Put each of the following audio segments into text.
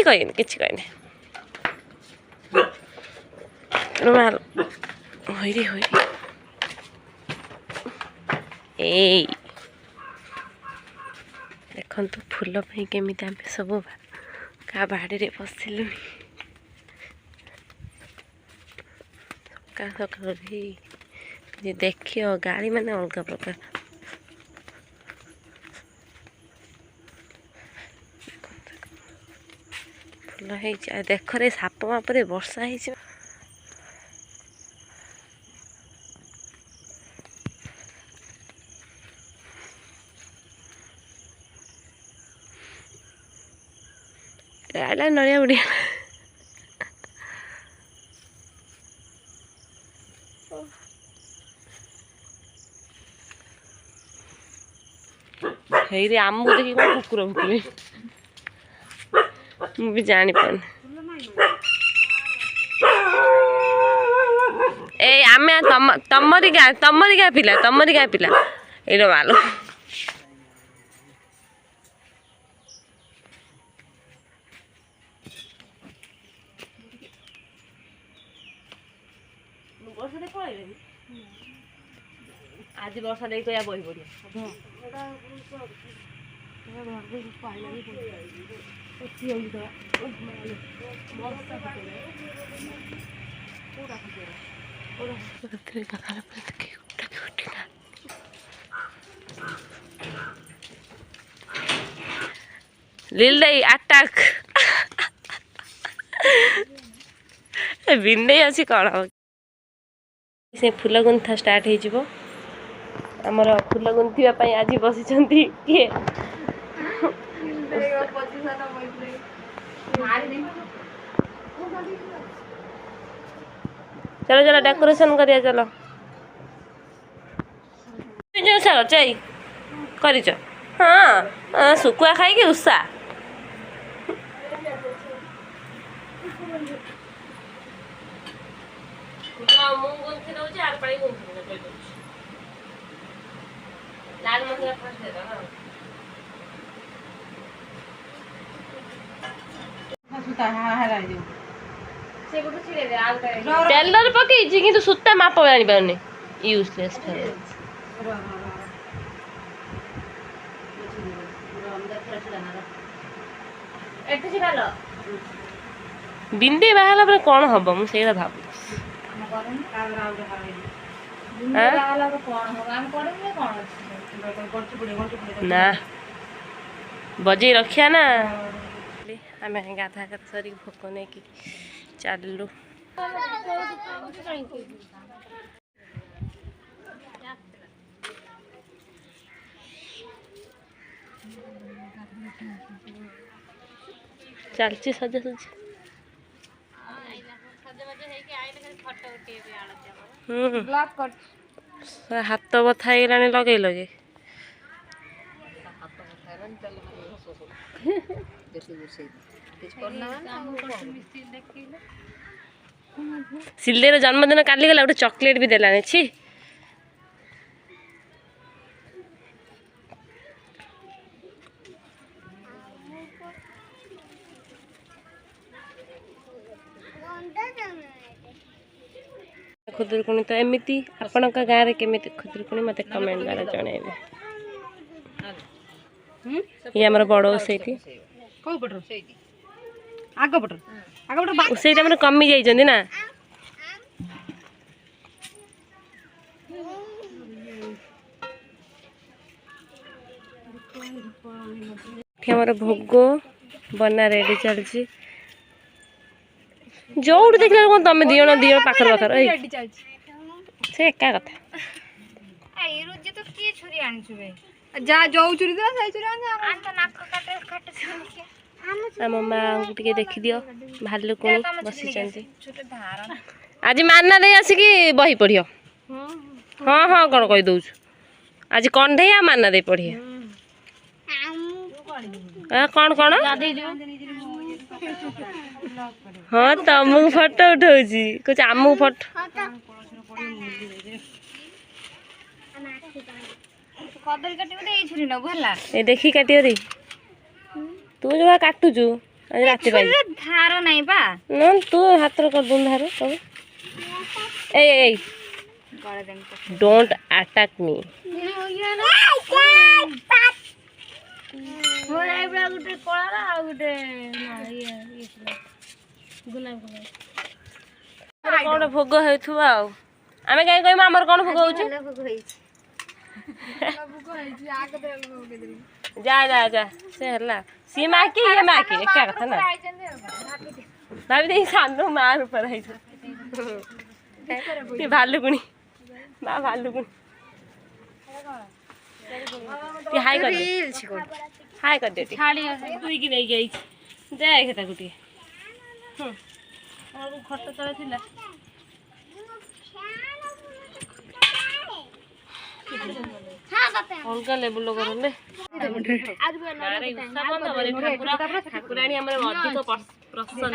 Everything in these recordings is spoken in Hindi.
किछि कहनी रुमाल होइरी ए देखंतु फूल पे केमिति आमे सब का बाड़ी रे बसिलु सकाल जी देखियो गाड़ी माने अलग प्रकार फूल है देख रे साप मापरे वर्षा है नड़िया बुढ़िया हेरे आमको देखिए कौन कुकुर भुकले मुझे जानी पान ए आमे तमरी गा पिला एलो मालो आज वर्षा नहीं तो या बही बढ़िया लील अटैक बिंदे अच्छी कौन से फूल गुंथा स्टार्ट हो आमर फूल गुंथापी आज बसी किए चलो चलो डेकोरेशन करिया चलो साग चाई कर हाँ सुकुआ खाई उषा लाल मसला फर्स्ट दे दो टेलर पकई कि सूता माप जानी पारनी यूजलेस बिंदे बाहला पर कौन हम मुझे भाव ना बजे रखिया ना आम गाधा गाधा सर भोक नहीं कि चलू चलची सजा सजी हाथ बथा लगे लगे सिल्लेर जन्मदिन काली गला गोटे चॉकलेट भी देलानी छी खुदुरकुणी तो एमती आपण गाँव में केमी खुदुरकुणी मत कमेंट द्वारा जनइबे ये आमर बड़ ओसैटी ओसैटी कमी जाइछन्ती ना हमारा भोग बना रेडी चलची जोड़ देख तुम दिज पाखर पाखर से एका कथा आम माँ को देखी दियो भालुकुणी बसी आज माना दे आसिकी बही पढ़ हाँ हाँ कौन कही दौ आज कंधे आ माना दे पढ़ कौन कौन हाँ तुमको फोटो उठाऊँ कुछ आमको फोटो देखी काटियो रे तू जो काटुचु आज रात धार नहीं बा ना तू हाथ कर दून धार सब ए डोंट अटैक मी गोटे कलर आ गोटे कौन भोग होइथुवा आमे कहीं कहम हमर कौन भोग होउची जा जा जा से हला सी माँ की ये माँ की एक कथा ना भाभी दे सानो मार ऊपर है ये भालुकुनी माँ भालुकुनी ये हाय कर दे हाय कर दे खाली तू की नहीं गई देख ता गुटी और खट तळे थिला अलगा लेवल करले ठाकुराणी हमर अधिक प्रसन्न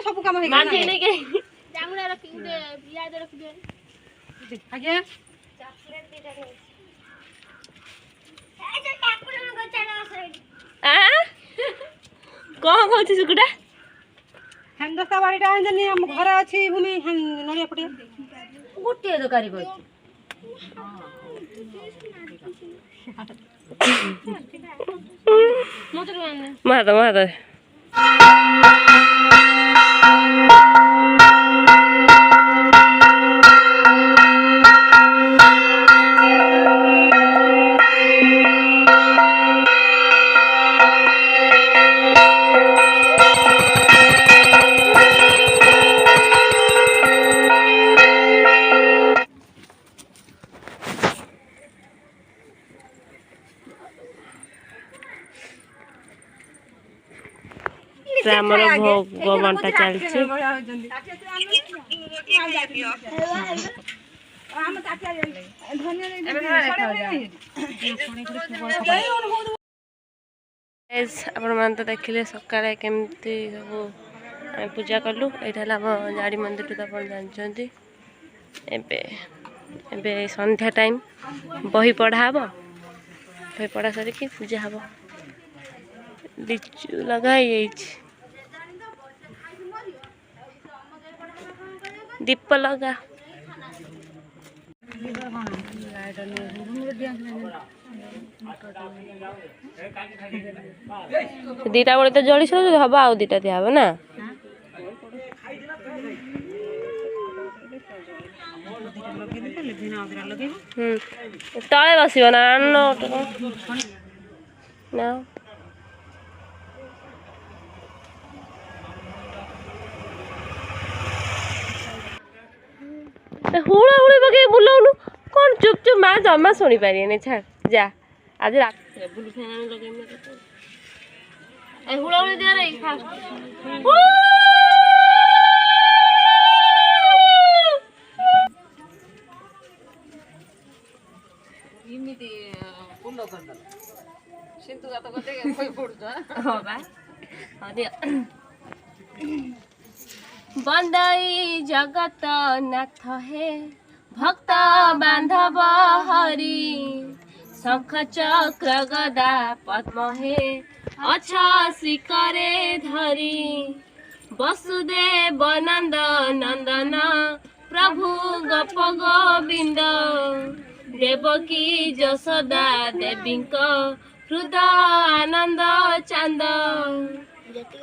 सब काम हो मांझे नहीं के जामुना रखी दे प्याज रखी दे आगे चॉकलेट दे दे ए जो ठाकुर में गोचाना सही आ कौन कहछि सुकुटा हम दस्ता बारीटा आंजनी हम घर अछि भूमि हम नडिया पटे गुटे दकारी कोइ माता ଆମର ଭୋଗ ବଣ୍ଟା ଚାଲିଛି ଆପଣ ମାନେ ତ ଦେଖିଲେ ସକାଳେ କେମିତି ସବୁ ପୂଜା କଲୁ ଏଇଟା ହେଲା ଆମ ଜାଡ଼ି ମନ୍ଦିର ତ ଆପଣ ଜାଣିଛନ୍ତି ଏବେ ଏବେ ସନ୍ଧ୍ୟା ଟାଇମ୍ ବହି ପଢ଼ା ହେବ ବହି ପଢ଼ା ସରିକି ପୂଜା ହେବ ଲିଚୁ ଲଗା ହେଇଯାଇଛି दीप लगा दीटा बड़े तो जली सब हम आउ दीटा दिया ना तले बस ना हुड़ा हुड़ी पके बुलाउनु कौन चुप चुप माँ जमा शुणी पारे छाड़ जा आज रात बुलू फैन लगे हुड़ा हुड़ी दे रे इमिति पुल्लो करदल सिंतु गात गते कोइ पडछ हो बा हो दियो बंदाई जगत नाथ हे भक्त बांधव हरि शंख चक्र गदा पद्म हे अच्छा शिखरे धरी वसुदेव नंद नंदन प्रभु गोप गोविंद देवकी जशोदा देवींक हृदय आनंद चांद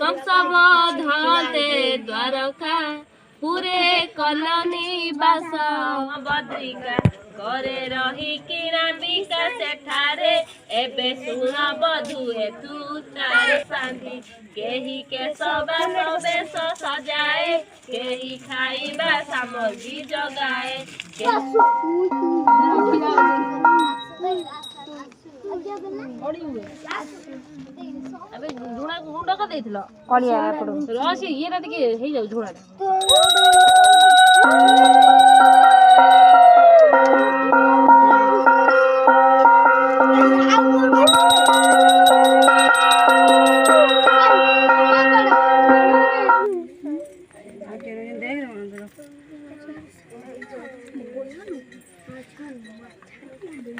कंसबधते द्वारका पुरे कलनी बास बद्रिका करे रही किना बिका सेठारे एबे सुन बधु हेतु तारे सांधी केही के सबे सजाए केही खाइबा सामग्री जगाए अबे झुणा गुंड का देइथिलो कलिया पडो रसी येरा टिके हेइ जाउ झुणा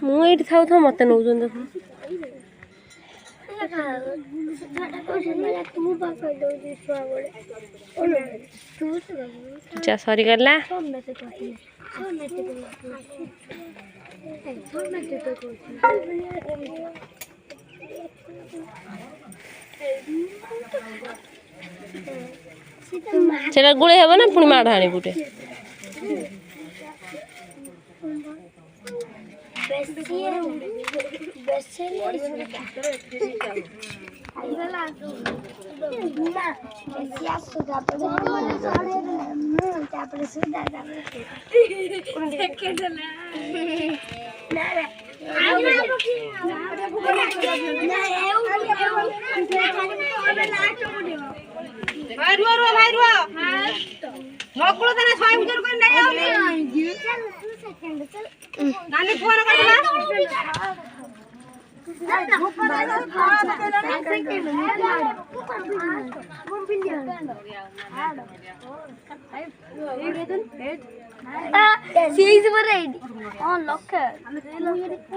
ମୁଁ ଏଇଠି ଥାଉ ଥାଉ ମତେ ନଉଛନ୍ତି ଦେଖୁନ। ପୂଜା ସରିଗଲା। ସେଟା ଗୁଳେଇ ହବ ନା ପୁଣି ମାଡ଼ ଆଣି ଗୋଟେ